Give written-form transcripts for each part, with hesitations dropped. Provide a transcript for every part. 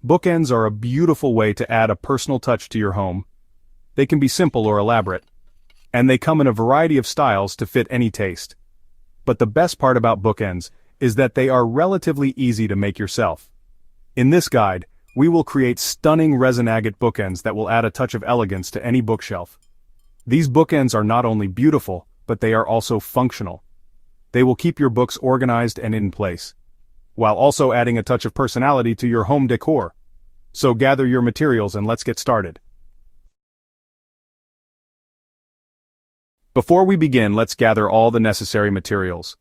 Bookends are a beautiful way to add a personal touch to your home. They can be simple or elaborate, and they come in a variety of styles to fit any taste. But the best part about bookends is that they are relatively easy to make yourself. In this guide, we will create stunning resin agate bookends that will add a touch of elegance to any bookshelf. These bookends are not only beautiful, but they are also functional. They will keep your books organized and in place, while also adding a touch of personality to your home decor. So gather your materials and let's get started. Before we begin, let's gather all the necessary materials.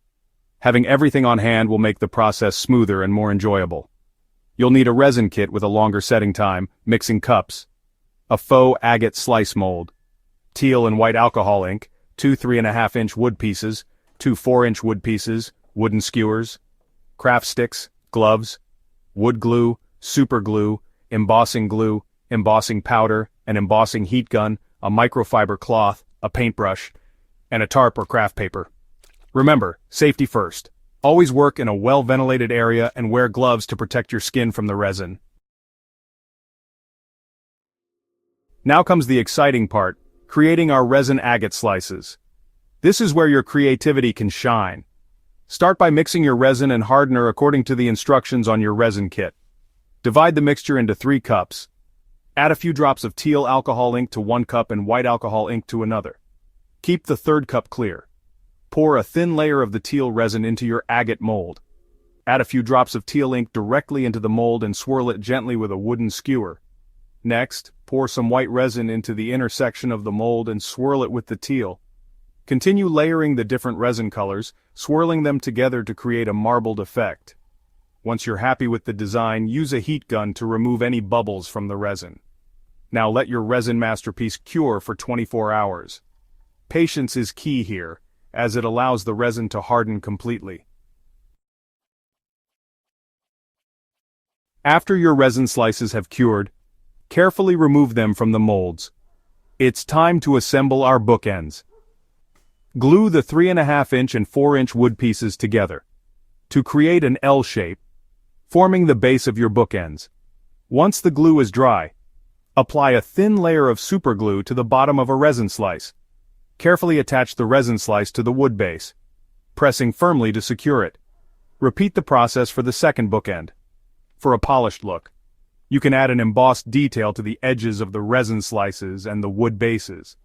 Having everything on hand will make the process smoother and more enjoyable. You'll need a resin kit with a longer setting time, mixing cups, a faux agate slice mold, teal and white alcohol ink, 2 3.5-inch wood pieces, 2 4-inch wood pieces, wooden skewers, craft sticks, gloves, wood glue, super glue, embossing powder, an embossing heat gun, a microfiber cloth, a paintbrush, and a tarp or craft paper. Remember, safety first. Always work in a well-ventilated area and wear gloves to protect your skin from the resin. Now comes the exciting part, creating our resin agate slices. This is where your creativity can shine. Start by mixing your resin and hardener according to the instructions on your resin kit. Divide the mixture into 3 cups. Add a few drops of teal alcohol ink to 1 cup and white alcohol ink to another. Keep the 3rd cup clear. Pour a thin layer of the teal resin into your agate mold. Add a few drops of teal ink directly into the mold and swirl it gently with a wooden skewer. Next, pour some white resin into the inner section of the mold and swirl it with the teal. Continue layering the different resin colors, swirling them together to create a marbled effect. Once you're happy with the design, use a heat gun to remove any bubbles from the resin. Now let your resin masterpiece cure for 24 hours. Patience is key here, as it allows the resin to harden completely. After your resin slices have cured, carefully remove them from the molds. It's time to assemble our bookends. Glue the 3.5-inch and 4-inch wood pieces together to create an L shape, forming the base of your bookends. Once the glue is dry, apply a thin layer of superglue to the bottom of a resin slice. Carefully attach the resin slice to the wood base, pressing firmly to secure it. Repeat the process for the second bookend. For a polished look, you can add an embossed detail to the edges of the resin slices and the wood bases.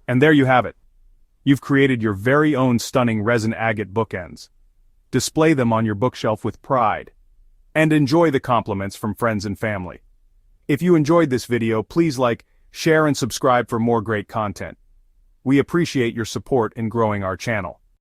And there you have it. You've created your very own stunning resin agate bookends. Display them on your bookshelf with pride, and enjoy the compliments from friends and family. If you enjoyed this video, please like, share and subscribe for more great content. We appreciate your support in growing our channel.